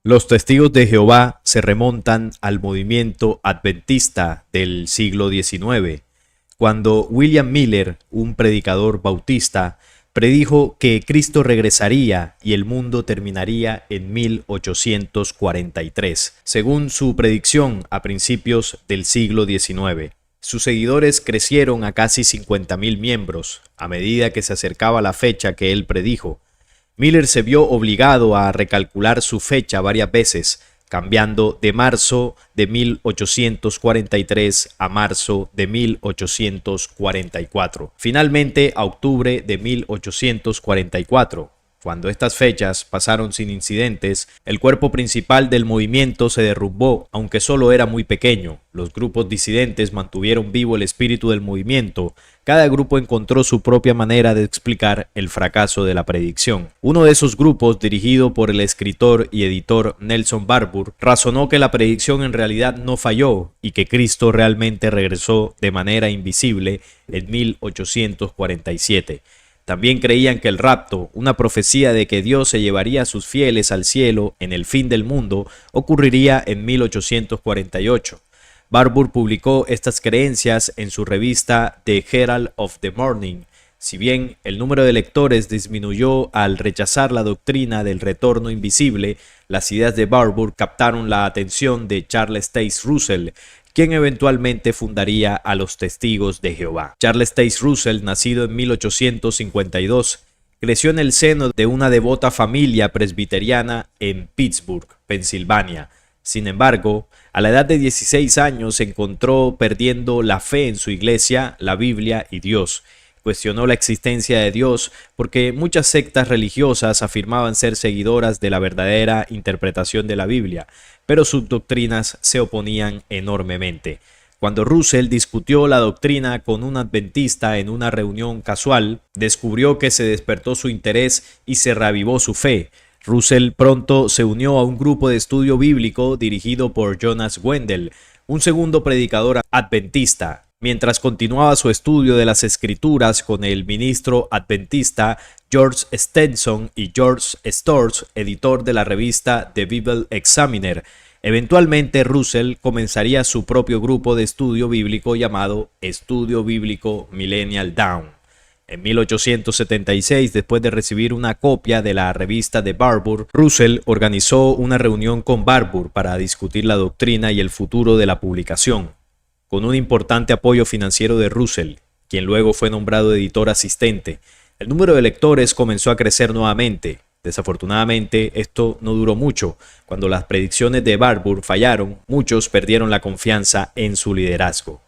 Los testigos de Jehová se remontan al movimiento adventista del siglo XIX, cuando William Miller, un predicador bautista, predijo que Cristo regresaría y el mundo terminaría en 1843, según su predicción a principios del siglo XIX. Sus seguidores crecieron a casi 50.000 miembros a medida que se acercaba la fecha que él predijo. Miller se vio obligado a recalcular su fecha varias veces, cambiando de marzo de 1843 a marzo de 1844, finalmente a octubre de 1844. Cuando estas fechas pasaron sin incidentes, el cuerpo principal del movimiento se derrumbó, aunque solo era muy pequeño. Los grupos disidentes mantuvieron vivo el espíritu del movimiento. Cada grupo encontró su propia manera de explicar el fracaso de la predicción. Uno de esos grupos, dirigido por el escritor y editor Nelson Barbour, razonó que la predicción en realidad no falló y que Cristo realmente regresó de manera invisible en 1847. También creían que el rapto, una profecía de que Dios se llevaría a sus fieles al cielo en el fin del mundo, ocurriría en 1848. Barbour publicó estas creencias en su revista The Herald of the Morning. Si bien el número de lectores disminuyó al rechazar la doctrina del retorno invisible, las ideas de Barbour captaron la atención de Charles Taze Russell, quien eventualmente fundaría a los Testigos de Jehová. Charles Taze Russell, nacido en 1852, creció en el seno de una devota familia presbiteriana en Pittsburgh, Pensilvania. Sin embargo, a la edad de 16 años se encontró perdiendo la fe en su iglesia, la Biblia y Dios. Cuestionó la existencia de Dios porque muchas sectas religiosas afirmaban ser seguidoras de la verdadera interpretación de la Biblia, pero sus doctrinas se oponían enormemente. Cuando Russell discutió la doctrina con un adventista en una reunión casual, descubrió que se despertó su interés y se reavivó su fe. Russell pronto se unió a un grupo de estudio bíblico dirigido por Jonas Wendell, un segundo predicador adventista. Mientras continuaba su estudio de las Escrituras con el ministro adventista George Stenson y George Storrs, editor de la revista The Bible Examiner, eventualmente Russell comenzaría su propio grupo de estudio bíblico llamado Estudio Bíblico Millennial Dawn. En 1876, después de recibir una copia de la revista de Barbour, Russell organizó una reunión con Barbour para discutir la doctrina y el futuro de la publicación. Con un importante apoyo financiero de Russell, quien luego fue nombrado editor asistente, el número de lectores comenzó a crecer nuevamente. Desafortunadamente, esto no duró mucho. Cuando las predicciones de Barbour fallaron, muchos perdieron la confianza en su liderazgo.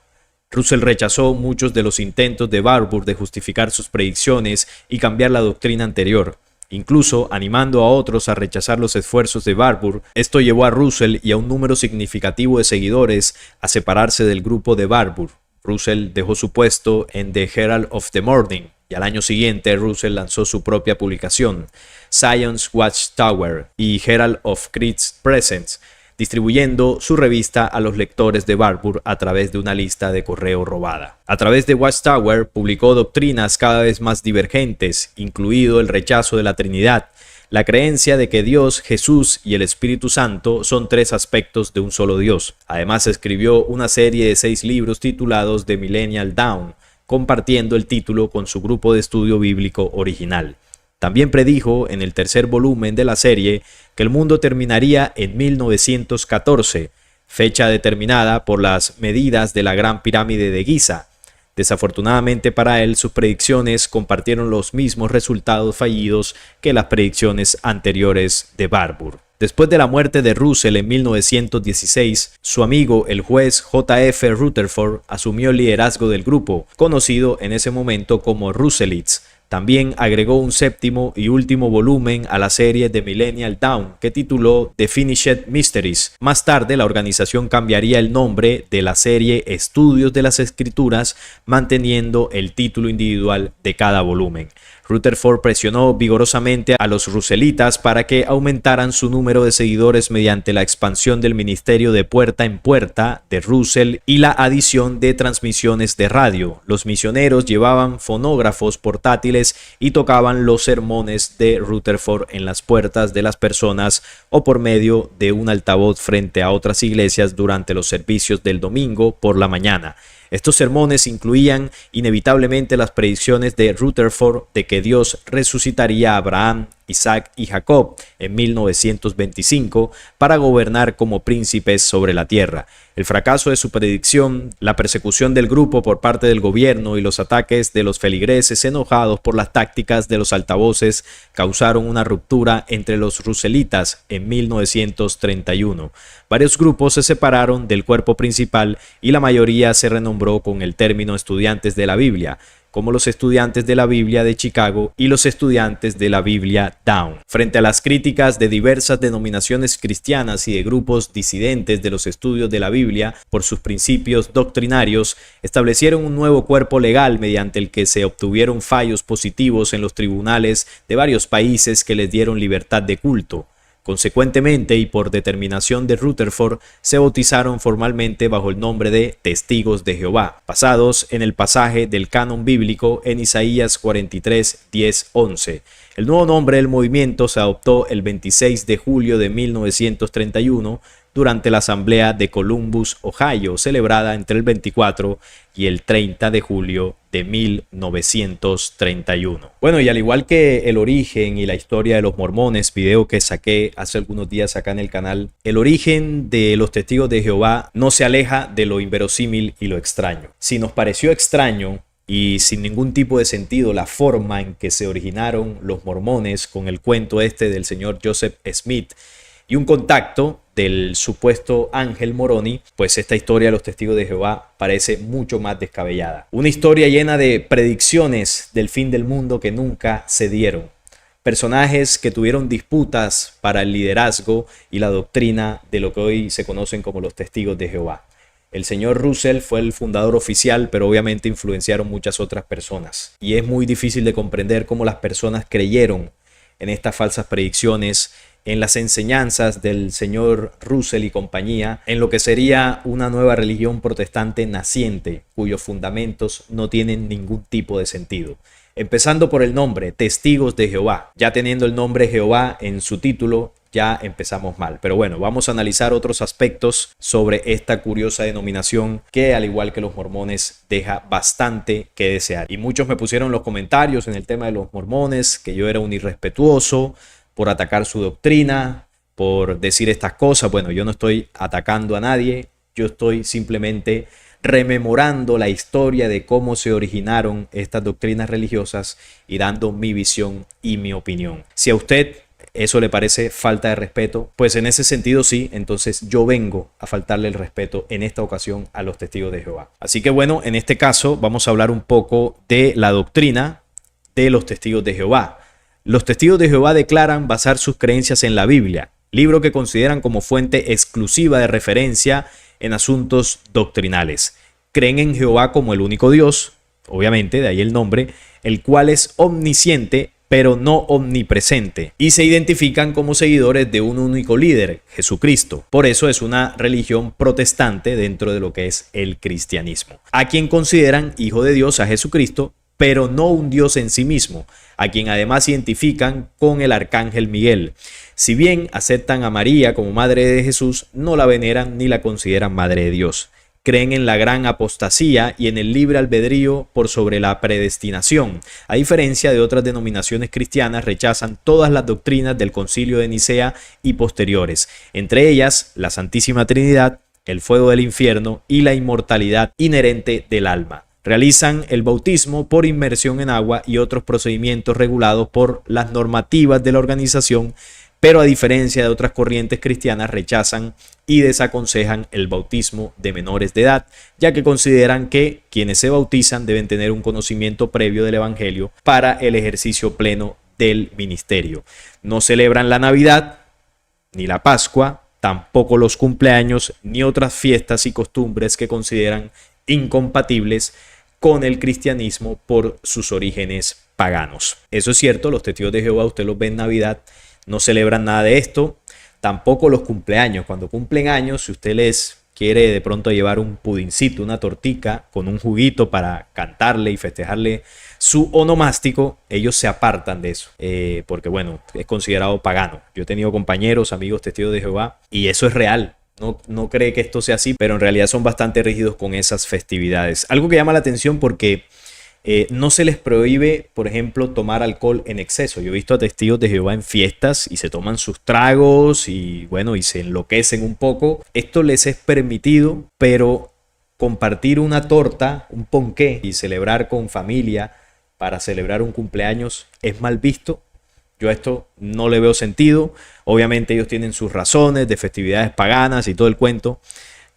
Russell rechazó muchos de los intentos de Barbour de justificar sus predicciones y cambiar la doctrina anterior, incluso animando a otros a rechazar los esfuerzos de Barbour. Esto llevó a Russell y a un número significativo de seguidores a separarse del grupo de Barbour. Russell dejó su puesto en The Herald of the Morning y al año siguiente Russell lanzó su propia publicación, Zion's Watchtower y Herald of Christ's Presence, distribuyendo su revista a los lectores de Barbour a través de una lista de correo robada. A través de Watchtower publicó doctrinas cada vez más divergentes, incluido el rechazo de la Trinidad, la creencia de que Dios, Jesús y el Espíritu Santo son tres aspectos de un solo Dios. Además escribió una serie de 6 libros titulados The Millennial Dawn, compartiendo el título con su grupo de estudio bíblico original. También predijo en el tercer volumen de la serie que el mundo terminaría en 1914, fecha determinada por las medidas de la Gran Pirámide de Giza. Desafortunadamente para él, sus predicciones compartieron los mismos resultados fallidos que las predicciones anteriores de Barbour. Después de la muerte de Russell en 1916, su amigo el juez J.F. Rutherford asumió el liderazgo del grupo, conocido en ese momento como Russellites. También agregó un séptimo y último volumen a la serie de Millennial Dawn que tituló The Finished Mysteries. Más tarde, la organización cambiaría el nombre de la serie Estudios de las Escrituras, manteniendo el título individual de cada volumen. Rutherford presionó vigorosamente a los russellitas para que aumentaran su número de seguidores mediante la expansión del ministerio de puerta en puerta de Russell y la adición de transmisiones de radio. Los misioneros llevaban fonógrafos portátiles portátiles y tocaban los sermones de Rutherford en las puertas de las personas o por medio de un altavoz frente a otras iglesias durante los servicios del domingo por la mañana. Estos sermones incluían inevitablemente las predicciones de Rutherford de que Dios resucitaría a Abraham, Isaac y Jacob en 1925 para gobernar como príncipes sobre la tierra. El fracaso de su predicción, la persecución del grupo por parte del gobierno y los ataques de los feligreses enojados por las tácticas de los altavoces causaron una ruptura entre los ruselitas en 1931. Varios grupos se separaron del cuerpo principal y la mayoría se renombró con el término estudiantes de la Biblia, como los estudiantes de la Biblia de Chicago y los estudiantes de la Biblia Down. Frente a las críticas de diversas denominaciones cristianas y de grupos disidentes de los estudios de la Biblia por sus principios doctrinarios, establecieron un nuevo cuerpo legal mediante el que se obtuvieron fallos positivos en los tribunales de varios países que les dieron libertad de culto. Consecuentemente, y por determinación de Rutherford, se bautizaron formalmente bajo el nombre de Testigos de Jehová, basados en el pasaje del canon bíblico en Isaías 43, 10, 11. El nuevo nombre del movimiento se adoptó el 26 de julio de 1931 durante la Asamblea de Columbus, Ohio, celebrada entre el 24 y el 30 de julio de 1931. Bueno, y al igual que el origen y la historia de los mormones, video que saqué hace algunos días acá en el canal, el origen de los Testigos de Jehová no se aleja de lo inverosímil y lo extraño. Si nos pareció extraño y sin ningún tipo de sentido la forma en que se originaron los mormones con el cuento este del señor Joseph Smith y un contacto del supuesto Ángel Moroni, pues esta historia de los Testigos de Jehová parece mucho más descabellada. Una historia llena de predicciones del fin del mundo que nunca se dieron. Personajes que tuvieron disputas para el liderazgo y la doctrina de lo que hoy se conocen como los Testigos de Jehová. El señor Russell fue el fundador oficial, pero obviamente influenciaron muchas otras personas. Y es muy difícil de comprender cómo las personas creyeron en estas falsas predicciones, en las enseñanzas del señor Russell y compañía, en lo que sería una nueva religión protestante naciente, cuyos fundamentos no tienen ningún tipo de sentido. Empezando por el nombre, Testigos de Jehová. Ya teniendo el nombre Jehová en su título, ya empezamos mal. Pero bueno, vamos a analizar otros aspectos sobre esta curiosa denominación que, al igual que los mormones, deja bastante que desear. Y muchos me pusieron en los comentarios en el tema de los mormones que yo era un irrespetuoso por atacar su doctrina, por decir estas cosas. Bueno, yo no estoy atacando a nadie, yo estoy simplemente rememorando la historia de cómo se originaron estas doctrinas religiosas y dando mi visión y mi opinión. Si a usted eso le parece falta de respeto, pues en ese sentido sí, entonces yo vengo a faltarle el respeto en esta ocasión a los Testigos de Jehová. Así que bueno, en este caso vamos a hablar un poco de la doctrina de los Testigos de Jehová. Los Testigos de Jehová declaran basar sus creencias en la Biblia, libro que consideran como fuente exclusiva de referencia en asuntos doctrinales. Creen en Jehová como el único Dios, obviamente, de ahí el nombre, el cual es omnisciente, pero no omnipresente, y se identifican como seguidores de un único líder, Jesucristo. Por eso es una religión protestante dentro de lo que es el cristianismo, a quien consideran hijo de Dios a Jesucristo, pero no un Dios en sí mismo, a quien además identifican con el arcángel Miguel. Si bien aceptan a María como madre de Jesús, no la veneran ni la consideran madre de Dios. Creen en la gran apostasía y en el libre albedrío por sobre la predestinación. A diferencia de otras denominaciones cristianas, rechazan todas las doctrinas del Concilio de Nicea y posteriores, entre ellas la Santísima Trinidad, el fuego del infierno y la inmortalidad inherente del alma. Realizan el bautismo por inmersión en agua y otros procedimientos regulados por las normativas de la organización, pero a diferencia de otras corrientes cristianas rechazan y desaconsejan el bautismo de menores de edad, ya que consideran que quienes se bautizan deben tener un conocimiento previo del Evangelio para el ejercicio pleno del ministerio. No celebran la Navidad, ni la Pascua, tampoco los cumpleaños, ni otras fiestas y costumbres que consideran incompatibles con el cristianismo por sus orígenes paganos. Eso es cierto, los Testigos de Jehová, usted los ve en Navidad, no celebran nada de esto, tampoco los cumpleaños. Cuando cumplen años, si usted les quiere de pronto llevar un pudincito, una tortica con un juguito para cantarle y festejarle su onomástico, ellos se apartan de eso, porque bueno, es considerado pagano. Yo he tenido compañeros, amigos testigos de Jehová, y eso es real. No cree que esto sea así, pero en realidad son bastante rígidos con esas festividades. Algo que llama la atención porque no se les prohíbe, por ejemplo, tomar alcohol en exceso. Yo he visto a testigos de Jehová en fiestas y se toman sus tragos y bueno, y se enloquecen un poco. Esto les es permitido, pero compartir una torta, un ponqué y celebrar con familia para celebrar un cumpleaños es mal visto. Yo a esto no le veo sentido. Obviamente ellos tienen sus razones de festividades paganas y todo el cuento,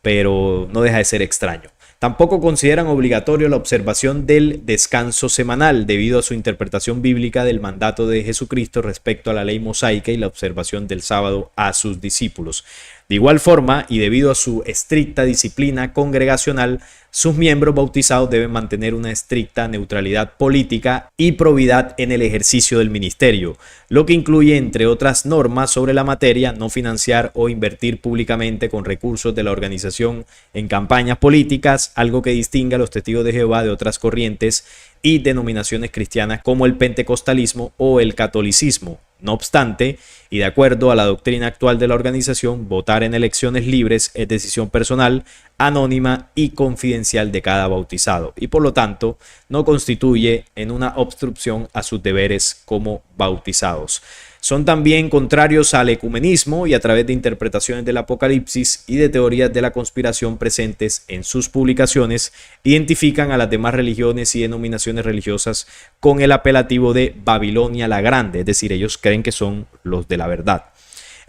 pero no deja de ser extraño. Tampoco consideran obligatorio la observación del descanso semanal debido a su interpretación bíblica del mandato de Jesucristo respecto a la ley mosaica y la observación del sábado a sus discípulos. De igual forma, y debido a su estricta disciplina congregacional, sus miembros bautizados deben mantener una estricta neutralidad política y probidad en el ejercicio del ministerio, lo que incluye, entre otras normas sobre la materia, no financiar o invertir públicamente con recursos de la organización en campañas políticas, algo que distingue a los testigos de Jehová de otras corrientes y denominaciones cristianas como el pentecostalismo o el catolicismo. No obstante, y de acuerdo a la doctrina actual de la organización, votar en elecciones libres es decisión personal, anónima y confidencial de cada bautizado, y por lo tanto no constituye en una obstrucción a sus deberes como bautizados. Son también contrarios al ecumenismo y a través de interpretaciones del Apocalipsis y de teorías de la conspiración presentes en sus publicaciones, identifican a las demás religiones y denominaciones religiosas con el apelativo de Babilonia la Grande, es decir, ellos creen que son los de la verdad.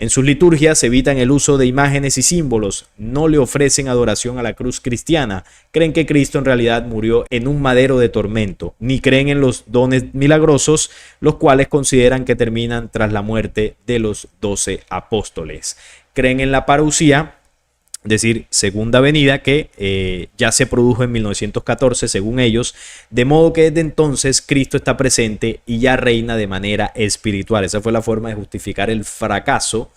En sus liturgias evitan el uso de imágenes y símbolos, no le ofrecen adoración a la cruz cristiana, creen que Cristo en realidad murió en un madero de tormento, ni creen en los dones milagrosos, los cuales consideran que terminan tras la muerte de los 12 apóstoles. Creen en la parusía, es decir, segunda venida, que ya se produjo en 1914 según ellos, de modo que desde entonces Cristo está presente y ya reina de manera espiritual. Esa fue la forma de justificar el fracaso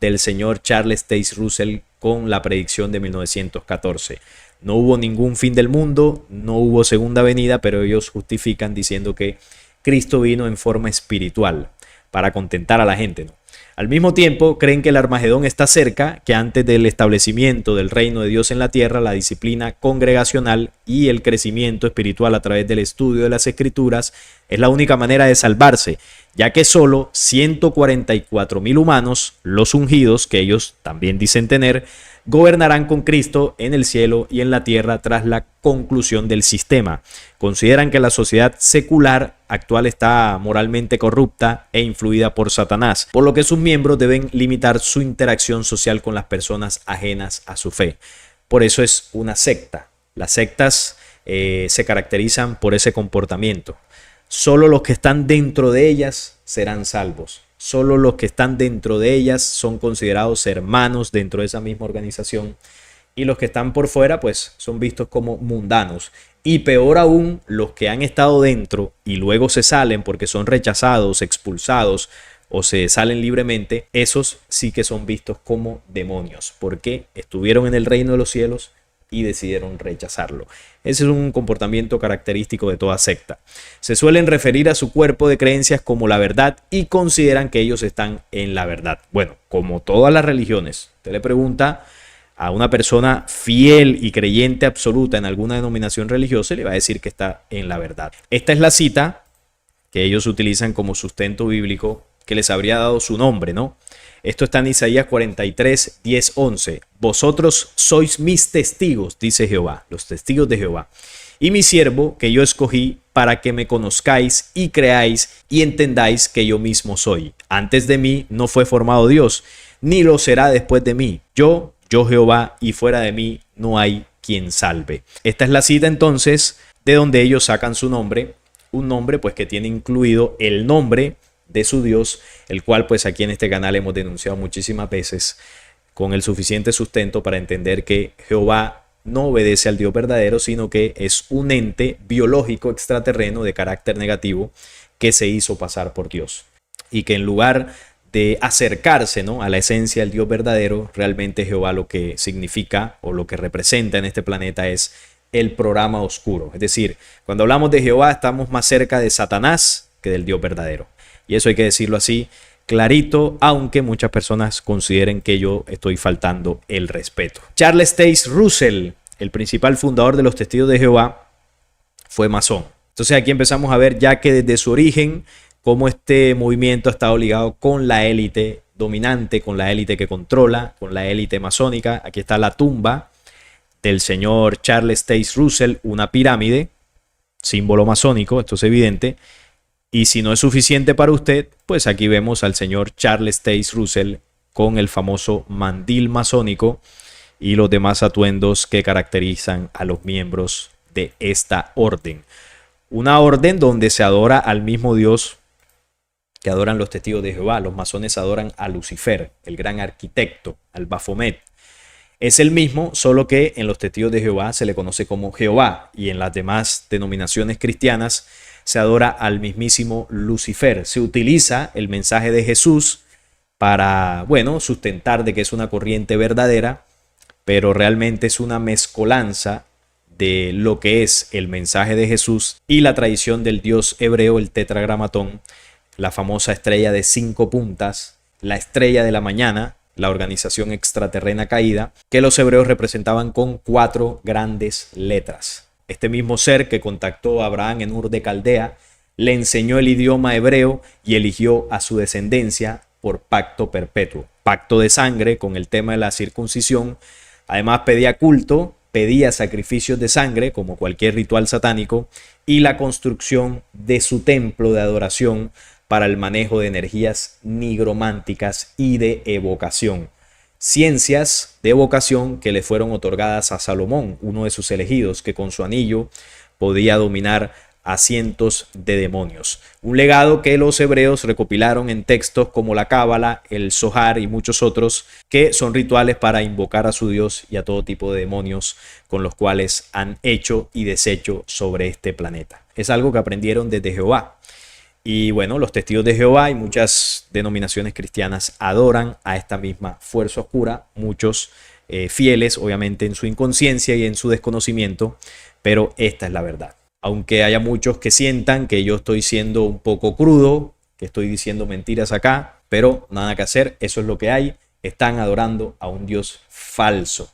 del señor Charles Taze Russell con la predicción de 1914. No hubo ningún fin del mundo, no hubo segunda venida, pero ellos justifican diciendo que Cristo vino en forma espiritual para contentar a la gente, ¿no? Al mismo tiempo, creen que el Armagedón está cerca, que antes del establecimiento del reino de Dios en la tierra, la disciplina congregacional y el crecimiento espiritual a través del estudio de las Escrituras es la única manera de salvarse, ya que solo 144,000 humanos, los ungidos, que ellos también dicen tener, gobernarán con Cristo en el cielo y en la tierra tras la conclusión del sistema. Consideran que la sociedad secular actual está moralmente corrupta e influida por Satanás, por lo que sus miembros deben limitar su interacción social con las personas ajenas a su fe. Por eso es una secta. Las sectas se caracterizan por ese comportamiento. Solo los que están dentro de ellas serán salvos. Solo los que están dentro de ellas son considerados hermanos dentro de esa misma organización, y los que están por fuera pues son vistos como mundanos. Y peor aún, los que han estado dentro y luego se salen porque son rechazados, expulsados o se salen libremente, esos sí que son vistos como demonios, porque estuvieron en el reino de los cielos y decidieron rechazarlo. Ese es un comportamiento característico de toda secta. Se suelen referir a su cuerpo de creencias como la verdad y consideran que ellos están en la verdad. Bueno, como todas las religiones, usted le pregunta a una persona fiel y creyente absoluta en alguna denominación religiosa y le va a decir que está en la verdad. Esta es la cita que ellos utilizan como sustento bíblico que les habría dado su nombre, ¿no? Esto está en Isaías 43, 10, 11. Vosotros sois mis testigos, dice Jehová, los testigos de Jehová, y mi siervo que yo escogí para que me conozcáis y creáis y entendáis que yo mismo soy. Antes de mí no fue formado Dios, ni lo será después de mí. Yo Jehová, y fuera de mí no hay quien salve. Esta es la cita entonces de donde ellos sacan su nombre, un nombre pues que tiene incluido el nombre de su Dios, el cual pues aquí en este canal hemos denunciado muchísimas veces con el suficiente sustento para entender que Jehová no obedece al Dios verdadero, sino que es un ente biológico extraterreno de carácter negativo que se hizo pasar por Dios, y que en lugar de acercarse, ¿no?, a la esencia del Dios verdadero, realmente Jehová lo que significa o lo que representa en este planeta es el programa oscuro. Es decir, cuando hablamos de Jehová estamos más cerca de Satanás que del Dios verdadero. Y eso hay que decirlo así clarito, aunque muchas personas consideren que yo estoy faltando el respeto. Charles Taze Russell, el principal fundador de los Testigos de Jehová, fue masón. Entonces aquí empezamos a ver ya que desde su origen, cómo este movimiento ha estado ligado con la élite dominante, con la élite que controla, con la élite masónica. Aquí está la tumba del señor Charles Taze Russell, una pirámide, símbolo masónico, esto es evidente. Y si no es suficiente para usted, pues aquí vemos al señor Charles Taze Russell con el famoso mandil masónico y los demás atuendos que caracterizan a los miembros de esta orden. Una orden donde se adora al mismo Dios que adoran los Testigos de Jehová. Los masones adoran a Lucifer, el gran arquitecto, al Baphomet. Es el mismo, solo que en los Testigos de Jehová se le conoce como Jehová y en las demás denominaciones cristianas se adora al mismísimo Lucifer. Se utiliza el mensaje de Jesús para, bueno, sustentar de que es una corriente verdadera, pero realmente es una mezcolanza de lo que es el mensaje de Jesús y la tradición del dios hebreo, el tetragramatón, la famosa estrella de 5 puntas, la estrella de la mañana, la organización extraterrena caída, que los hebreos representaban con 4 grandes letras. Este mismo ser que contactó a Abraham en Ur de Caldea, le enseñó el idioma hebreo y eligió a su descendencia por pacto perpetuo. Pacto de sangre con el tema de la circuncisión. Además pedía culto, pedía sacrificios de sangre como cualquier ritual satánico y la construcción de su templo de adoración para el manejo de energías nigrománticas y de evocación. Ciencias de evocación que le fueron otorgadas a Salomón, uno de sus elegidos, que con su anillo podía dominar a cientos de demonios. Un legado que los hebreos recopilaron en textos como la Cábala, el Zohar y muchos otros, que son rituales para invocar a su Dios y a todo tipo de demonios con los cuales han hecho y deshecho sobre este planeta. Es algo que aprendieron desde Jehová. Y bueno, los Testigos de Jehová y muchas denominaciones cristianas adoran a esta misma fuerza oscura, muchos fieles obviamente en su inconsciencia y en su desconocimiento, pero esta es la verdad. Aunque haya muchos que sientan que yo estoy siendo un poco crudo, que estoy diciendo mentiras acá, pero nada que hacer, eso es lo que hay. Están adorando a un Dios falso.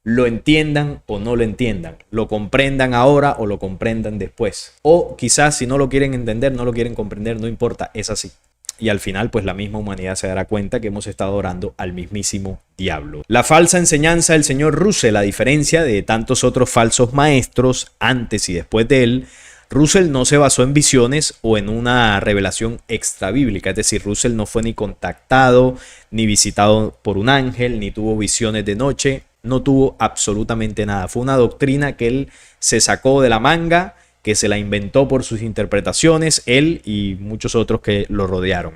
Lo entiendan o no lo entiendan, lo comprendan ahora o lo comprendan después. O quizás si no lo quieren entender, no lo quieren comprender, no importa, es así. Y al final pues la misma humanidad se dará cuenta que hemos estado adorando al mismísimo diablo. La falsa enseñanza del señor Russell, a diferencia de tantos otros falsos maestros antes y después de él, Russell no se basó en visiones o en una revelación extrabíblica. Es decir, Russell no fue ni contactado, ni visitado por un ángel, ni tuvo visiones de noche. No tuvo absolutamente nada. Fue una doctrina que él se sacó de la manga, que se la inventó por sus interpretaciones, él y muchos otros que lo rodearon.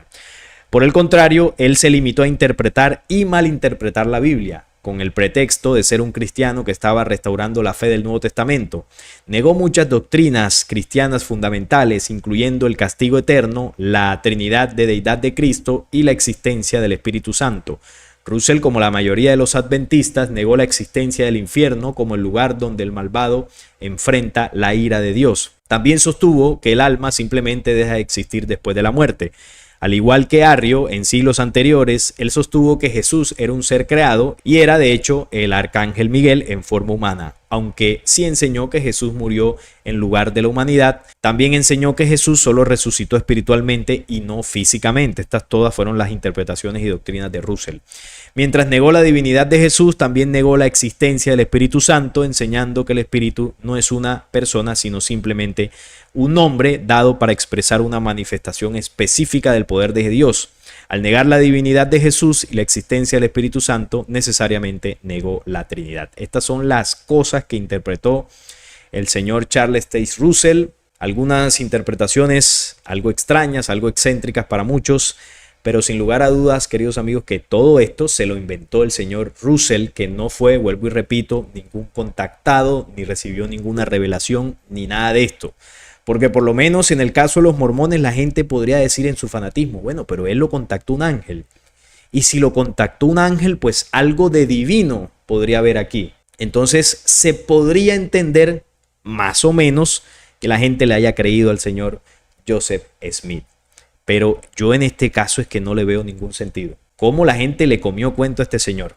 Por el contrario, él se limitó a interpretar y malinterpretar la Biblia, con el pretexto de ser un cristiano que estaba restaurando la fe del Nuevo Testamento. Negó muchas doctrinas cristianas fundamentales, incluyendo el castigo eterno, la Trinidad de deidad de Cristo y la existencia del Espíritu Santo. Russell, como la mayoría de los adventistas, negó la existencia del infierno como el lugar donde el malvado enfrenta la ira de Dios. También sostuvo que el alma simplemente deja de existir después de la muerte. Al igual que Arrio, en siglos anteriores, él sostuvo que Jesús era un ser creado y era de hecho el arcángel Miguel en forma humana. Aunque sí enseñó que Jesús murió en lugar de la humanidad, también enseñó que Jesús solo resucitó espiritualmente y no físicamente. Estas todas fueron las interpretaciones y doctrinas de Russell. Mientras negó la divinidad de Jesús, también negó la existencia del Espíritu Santo, enseñando que el Espíritu no es una persona, sino simplemente un nombre dado para expresar una manifestación específica del poder de Dios. Al negar la divinidad de Jesús y la existencia del Espíritu Santo, necesariamente negó la Trinidad. Estas son las cosas que interpretó el señor Charles Taze Russell. Algunas interpretaciones algo extrañas, algo excéntricas para muchos, pero sin lugar a dudas, queridos amigos, que todo esto se lo inventó el señor Russell, que no fue, vuelvo y repito, ningún contactado, ni recibió ninguna revelación, ni nada de esto. Porque por lo menos en el caso de los mormones la gente podría decir en su fanatismo, bueno, pero él lo contactó un ángel. Y si lo contactó un ángel, pues algo de divino podría haber aquí. Entonces se podría entender más o menos que la gente le haya creído al señor Joseph Smith. Pero yo en este caso es que no le veo ningún sentido. ¿Cómo la gente le comió cuento a este señor?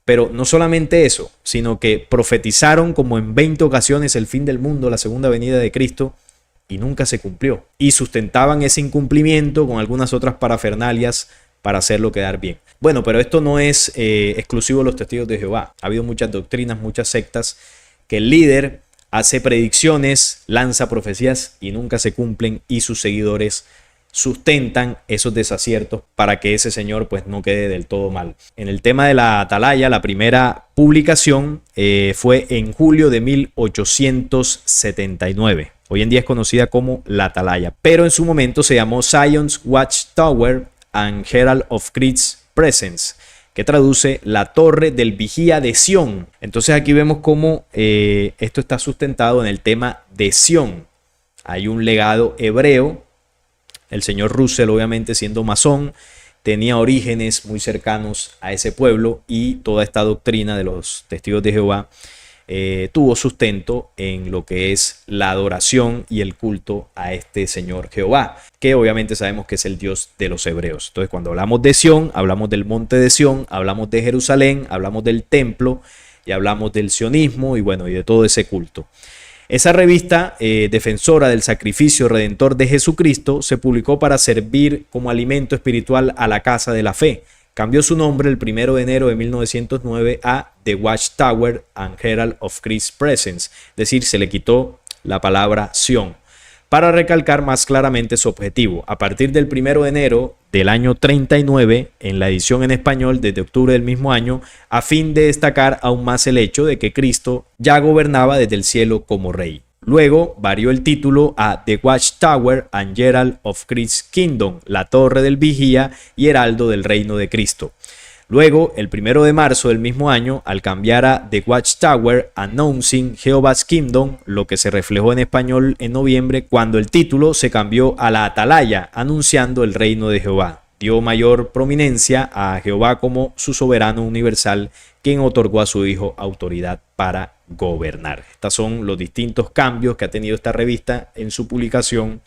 Pero no solamente eso, sino que profetizaron como en 20 ocasiones el fin del mundo, la segunda venida de Cristo, y nunca se cumplió. Y sustentaban ese incumplimiento con algunas otras parafernalias para hacerlo quedar bien. Bueno, pero esto no es exclusivo de los testigos de Jehová. Ha habido muchas doctrinas, muchas sectas, que el líder hace predicciones, lanza profecías y nunca se cumplen, y sus seguidores sustentan esos desaciertos para que ese señor pues no quede del todo mal. En el tema de la atalaya, la primera publicación fue en julio de 1879. Hoy en día es conocida como la atalaya, pero en su momento se llamó Zion's Watchtower and Herald of Christ's Presence, que traduce la torre del vigía de Sión. Entonces aquí vemos cómo esto está sustentado en el tema de Sión. Hay un legado hebreo. El señor Russell, obviamente siendo masón, tenía orígenes muy cercanos a ese pueblo, y toda esta doctrina de los testigos de Jehová tuvo sustento en lo que es la adoración y el culto a este señor Jehová, que obviamente sabemos que es el Dios de los hebreos. Entonces, cuando hablamos de Sión, hablamos del monte de Sión, hablamos de Jerusalén, hablamos del templo y hablamos del sionismo y bueno, y de todo ese culto. Esa revista, defensora del sacrificio redentor de Jesucristo, se publicó para servir como alimento espiritual a la casa de la fe. Cambió su nombre el 1 de enero de 1909 a The Watchtower and Herald of Christ's Presence, es decir, se le quitó la palabra Sión, para recalcar más claramente su objetivo. A partir del 1 de enero del año 39, en la edición en español desde octubre del mismo año, a fin de destacar aún más el hecho de que Cristo ya gobernaba desde el cielo como rey. Luego varió el título a The Watchtower and Herald of Christ's Kingdom, la torre del vigía y heraldo del reino de Cristo. Luego, el 1 de marzo del mismo año, al cambiar a The Watchtower Announcing Jehovah's Kingdom, lo que se reflejó en español en noviembre, cuando el título se cambió a la Atalaya, anunciando el reino de Jehová. Dio mayor prominencia a Jehová como su soberano universal, quien otorgó a su hijo autoridad para gobernar. Estos son los distintos cambios que ha tenido esta revista en su publicación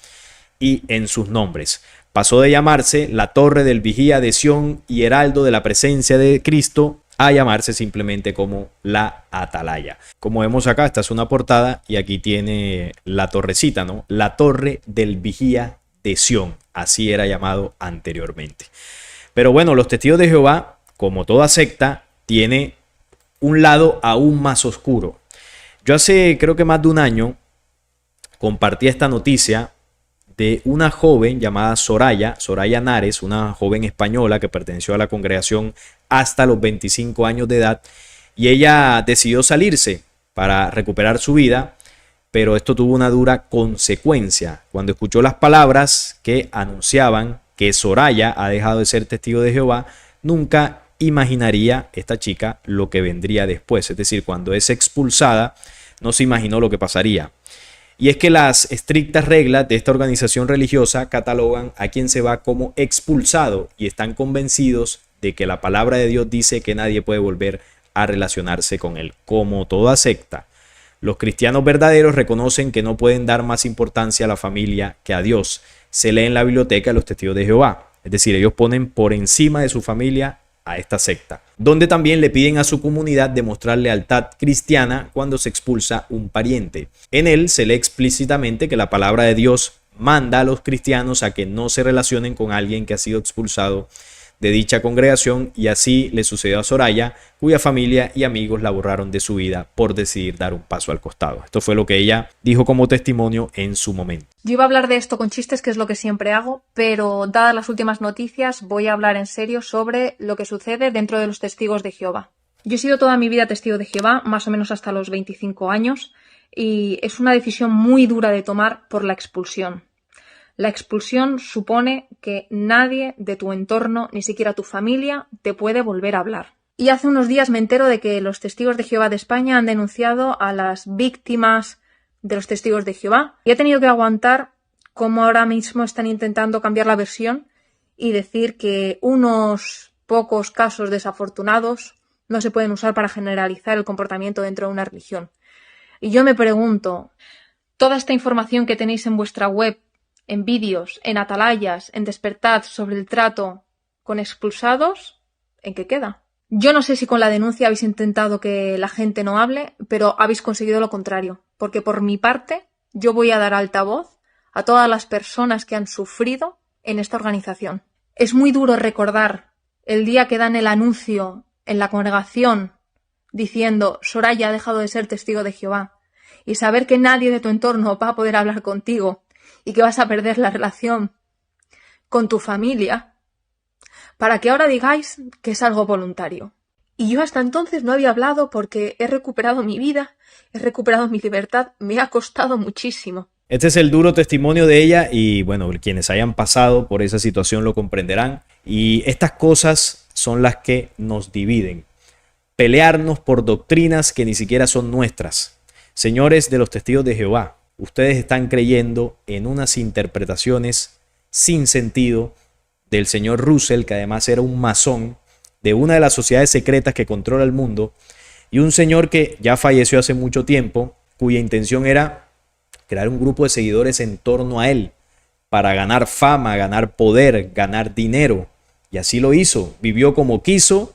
y en sus nombres. Pasó de llamarse la Torre del Vigía de Sión y Heraldo de la Presencia de Cristo a llamarse simplemente como la Atalaya. Como vemos acá, esta es una portada y aquí tiene la torrecita, ¿no? La Torre del Vigía de Sión, así era llamado anteriormente. Pero bueno, los testigos de Jehová, como toda secta, tiene un lado aún más oscuro. Yo hace creo que más de un año compartí esta noticia de una joven llamada Soraya Nares, una joven española que perteneció a la congregación hasta los 25 años de edad, y ella decidió salirse para recuperar su vida, pero esto tuvo una dura consecuencia. Cuando escuchó las palabras que anunciaban que Soraya ha dejado de ser testigo de Jehová, nunca imaginaría esta chica lo que vendría después. Es decir, cuando es expulsada, no se imaginó lo que pasaría. Y es que las estrictas reglas de esta organización religiosa catalogan a quien se va como expulsado y están convencidos de que la palabra de Dios dice que nadie puede volver a relacionarse con él. Como toda secta, los cristianos verdaderos reconocen que no pueden dar más importancia a la familia que a Dios. Se lee en la biblioteca de los testigos de Jehová. Es decir, ellos ponen por encima de su familia a esta secta, donde también le piden a su comunidad demostrar lealtad cristiana cuando se expulsa un pariente. En él se lee explícitamente que la palabra de Dios manda a los cristianos a que no se relacionen con alguien que ha sido expulsado de dicha congregación, y así le sucedió a Soraya, cuya familia y amigos la borraron de su vida por decidir dar un paso al costado. Esto fue lo que ella dijo como testimonio en su momento. Yo iba a hablar de esto con chistes, que es lo que siempre hago, pero dadas las últimas noticias voy a hablar en serio sobre lo que sucede dentro de los testigos de Jehová. Yo he sido toda mi vida testigo de Jehová, más o menos hasta los 25 años, y es una decisión muy dura de tomar por la expulsión. La expulsión supone que nadie de tu entorno, ni siquiera tu familia, te puede volver a hablar. Y hace unos días me entero de que los testigos de Jehová de España han denunciado a las víctimas de los Testigos de Jehová y he tenido que aguantar cómo ahora mismo están intentando cambiar la versión y decir que unos pocos casos desafortunados no se pueden usar para generalizar el comportamiento dentro de una religión. Y yo me pregunto, toda esta información que tenéis en vuestra web, en vídeos, en atalayas, en Despertad sobre el trato con expulsados, ¿en qué queda? Yo no sé si con la denuncia habéis intentado que la gente no hable, pero habéis conseguido lo contrario, porque por mi parte yo voy a dar altavoz a todas las personas que han sufrido en esta organización. Es muy duro recordar el día que dan el anuncio en la congregación diciendo Soraya ha dejado de ser testigo de Jehová y saber que nadie de tu entorno va a poder hablar contigo y que vas a perder la relación con tu familia para que ahora digáis que es algo voluntario. Y yo hasta entonces no había hablado porque he recuperado mi vida, he recuperado mi libertad, me ha costado muchísimo. Este es el duro testimonio de ella y bueno, quienes hayan pasado por esa situación lo comprenderán. Y estas cosas son las que nos dividen. Pelearnos por doctrinas que ni siquiera son nuestras. Señores de los Testigos de Jehová, ustedes están creyendo en unas interpretaciones sin sentido del señor Russell, que además era un masón de una de las sociedades secretas que controla el mundo, y un señor que ya falleció hace mucho tiempo, cuya intención era crear un grupo de seguidores en torno a él para ganar fama, ganar poder, ganar dinero. Y así lo hizo, vivió como quiso.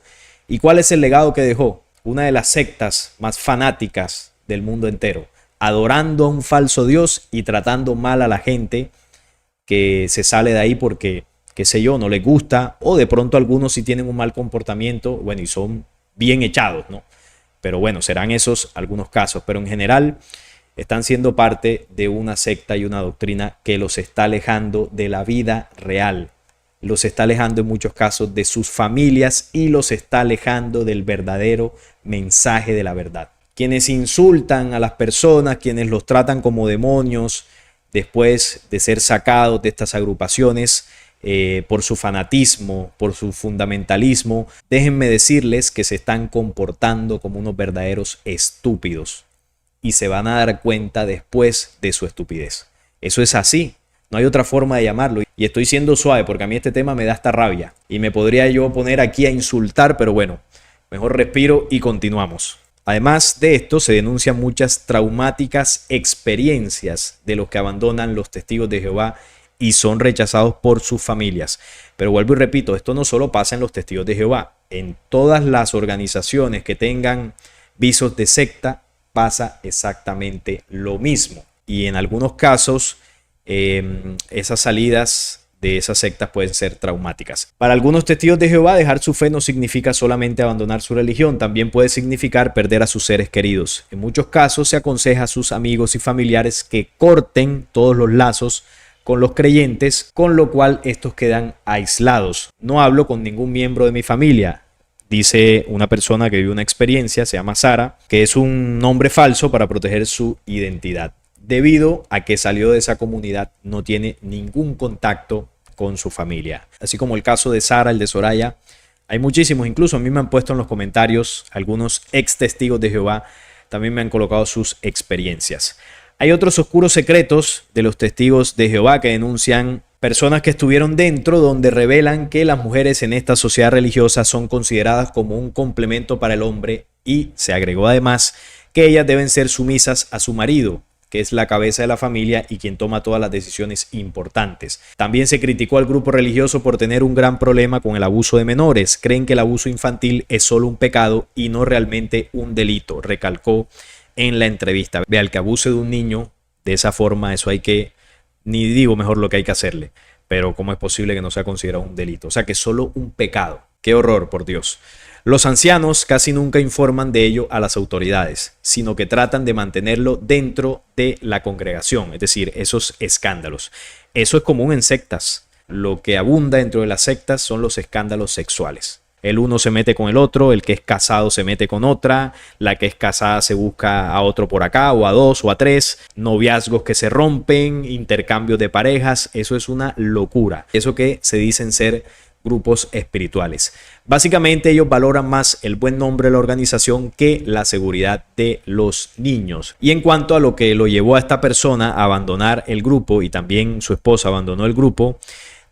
¿Y cuál es el legado que dejó? Una de las sectas más fanáticas del mundo entero, adorando a un falso Dios y tratando mal a la gente que se sale de ahí porque, qué sé yo, no les gusta, o de pronto algunos sí tienen un mal comportamiento, bueno, y son bien echados, ¿no? Pero bueno, serán esos algunos casos, pero en general están siendo parte de una secta y una doctrina que los está alejando de la vida real. Los está alejando en muchos casos de sus familias y los está alejando del verdadero mensaje de la verdad. Quienes insultan a las personas, quienes los tratan como demonios después de ser sacados de estas agrupaciones por su fanatismo, por su fundamentalismo, déjenme decirles que se están comportando como unos verdaderos estúpidos. Y se van a dar cuenta después de su estupidez. Eso es así, no hay otra forma de llamarlo. Y estoy siendo suave porque a mí este tema me da hasta rabia. Y me podría yo poner aquí a insultar, pero bueno, mejor respiro y continuamos. Además de esto, se denuncian muchas traumáticas experiencias de los que abandonan los Testigos de Jehová y son rechazados por sus familias. Pero vuelvo y repito, esto no solo pasa en los Testigos de Jehová. En todas las organizaciones que tengan visos de secta, pasa exactamente lo mismo. Y en algunos casos, esas salidas de esas sectas pueden ser traumáticas. Para algunos Testigos de Jehová, dejar su fe no significa solamente abandonar su religión, también puede significar perder a sus seres queridos. En muchos casos se aconseja a sus amigos y familiares que corten todos los lazos con los creyentes, con lo cual estos quedan aislados. No hablo con ningún miembro de mi familia. Dice una persona que vive una experiencia, se llama Sara, que es un nombre falso para proteger su identidad. Debido a que salió de esa comunidad, no tiene ningún contacto con su familia. Así como el caso de Sara, el de Soraya, hay muchísimos. Incluso a mí me han puesto en los comentarios algunos ex testigos de Jehová, también me han colocado sus experiencias. Hay otros oscuros secretos de los Testigos de Jehová que denuncian personas que estuvieron dentro, donde revelan que las mujeres en esta sociedad religiosa son consideradas como un complemento para el hombre y se agregó además que ellas deben ser sumisas a su marido, que es la cabeza de la familia y quien toma todas las decisiones importantes. También se criticó al grupo religioso por tener un gran problema con el abuso de menores. Creen que el abuso infantil es solo un pecado y no realmente un delito, recalcó en la entrevista. Vea, el que abuse de un niño de esa forma, eso hay que, ni digo mejor lo que hay que hacerle, pero ¿cómo es posible que no sea considerado un delito? O sea, que es solo un pecado. ¡Qué horror, por Dios! Los ancianos casi nunca informan de ello a las autoridades, sino que tratan de mantenerlo dentro de la congregación, es decir, esos escándalos. Eso es común en sectas. Lo que abunda dentro de las sectas son los escándalos sexuales. El uno se mete con el otro, el que es casado se mete con otra, la que es casada se busca a otro por acá, o a dos, o a tres, noviazgos que se rompen, intercambios de parejas, eso es una locura. Eso que se dicen ser grupos espirituales. Básicamente ellos valoran más el buen nombre de la organización que la seguridad de los niños. Y en cuanto a lo que lo llevó a esta persona a abandonar el grupo, y también su esposa abandonó el grupo,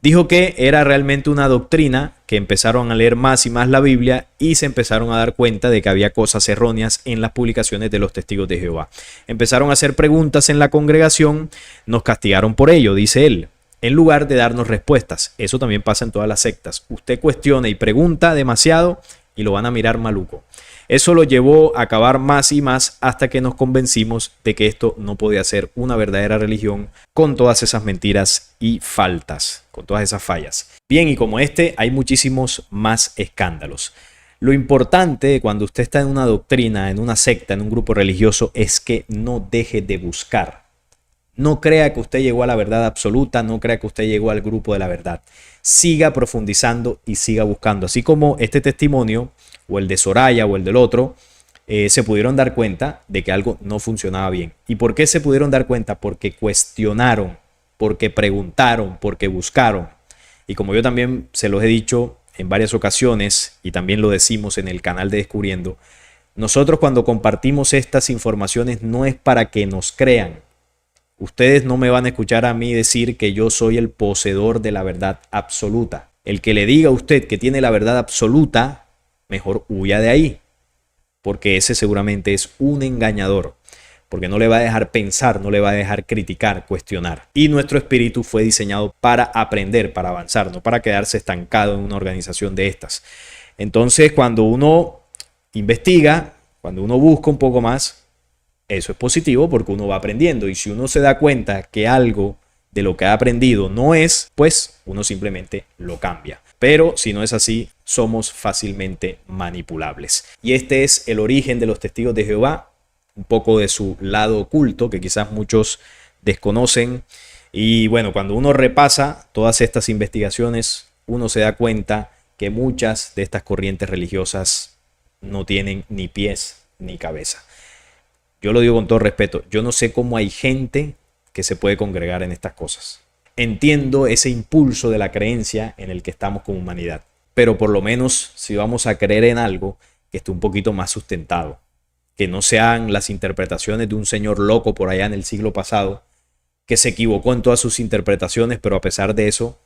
dijo que era realmente una doctrina, que empezaron a leer más y más la Biblia y se empezaron a dar cuenta de que había cosas erróneas en las publicaciones de los testigos de Jehová. Empezaron a hacer preguntas en la congregación, nos castigaron por ello, dice él, en lugar de darnos respuestas. Eso también pasa en todas las sectas. Usted cuestiona y pregunta demasiado y lo van a mirar maluco. Eso lo llevó a acabar más y más hasta que nos convencimos de que esto no podía ser una verdadera religión con todas esas mentiras y faltas, con todas esas fallas. Bien, y como este hay muchísimos más escándalos. Lo importante cuando usted está en una doctrina, en una secta, en un grupo religioso, es que no deje de buscar. No crea que usted llegó a la verdad absoluta, no crea que usted llegó al grupo de la verdad. Siga profundizando y siga buscando. Así como este testimonio, o el de Soraya o el del otro, se pudieron dar cuenta de que algo no funcionaba bien. ¿Y por qué se pudieron dar cuenta? Porque cuestionaron, porque preguntaron, porque buscaron. Y como yo también se los he dicho en varias ocasiones, y también lo decimos en el canal de Descubriendo, nosotros cuando compartimos estas informaciones no es para que nos crean. Ustedes no me van a escuchar a mí decir que yo soy el poseedor de la verdad absoluta. El que le diga a usted que tiene la verdad absoluta, mejor huya de ahí, porque ese seguramente es un engañador, porque no le va a dejar pensar, no le va a dejar criticar, cuestionar. Y nuestro espíritu fue diseñado para aprender, para avanzar, no para quedarse estancado en una organización de estas. Entonces, cuando uno investiga, cuando uno busca un poco más, eso es positivo porque uno va aprendiendo. Y si uno se da cuenta que algo de lo que ha aprendido no es, pues uno simplemente lo cambia. Pero si no es así, somos fácilmente manipulables. Y este es el origen de los testigos de Jehová, un poco de su lado oculto que quizás muchos desconocen. Y bueno, cuando uno repasa todas estas investigaciones, uno se da cuenta que muchas de estas corrientes religiosas no tienen ni pies ni cabeza. Yo lo digo con todo respeto, yo no sé cómo hay gente que se puede congregar en estas cosas. Entiendo ese impulso de la creencia en el que estamos como humanidad, pero por lo menos si vamos a creer en algo que esté un poquito más sustentado, que no sean las interpretaciones de un señor loco por allá en el siglo pasado, que se equivocó en todas sus interpretaciones, pero a pesar de eso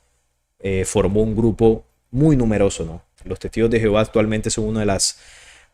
formó un grupo muy numeroso, ¿no? Los Testigos de Jehová actualmente son una de las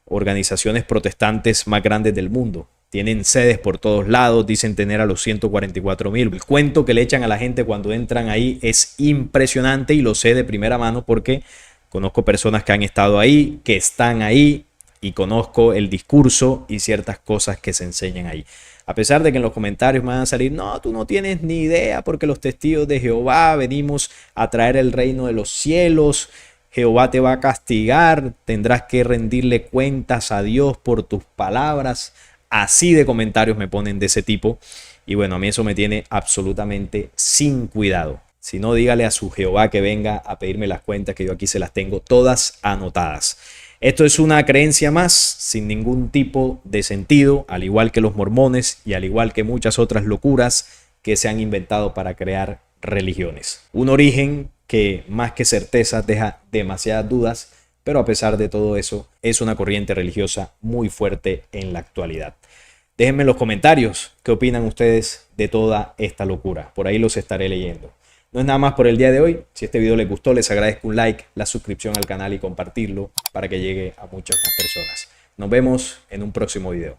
organizaciones protestantes más grandes del mundo. Tienen sedes por todos lados, dicen tener a los 144,000. El cuento que le echan a la gente cuando entran ahí es impresionante y lo sé de primera mano porque conozco personas que han estado ahí, que están ahí y conozco el discurso y ciertas cosas que se enseñan ahí. A pesar de que en los comentarios me van a salir, no, tú no tienes ni idea porque los testigos de Jehová venimos a traer el reino de los cielos. Jehová te va a castigar, tendrás que rendirle cuentas a Dios por tus palabras. Así de comentarios me ponen de ese tipo. Y bueno, a mí eso me tiene absolutamente sin cuidado. Si no, dígale a su Jehová que venga a pedirme las cuentas, que yo aquí se las tengo todas anotadas. Esto es una creencia más, sin ningún tipo de sentido, al igual que los mormones y al igual que muchas otras locuras que se han inventado para crear religiones. Un origen que más que certezas deja demasiadas dudas, pero a pesar de todo eso, es una corriente religiosa muy fuerte en la actualidad. Déjenme en los comentarios qué opinan ustedes de toda esta locura. Por ahí los estaré leyendo. No es nada más por el día de hoy. Si este video les gustó, les agradezco un like, la suscripción al canal y compartirlo para que llegue a muchas más personas. Nos vemos en un próximo video.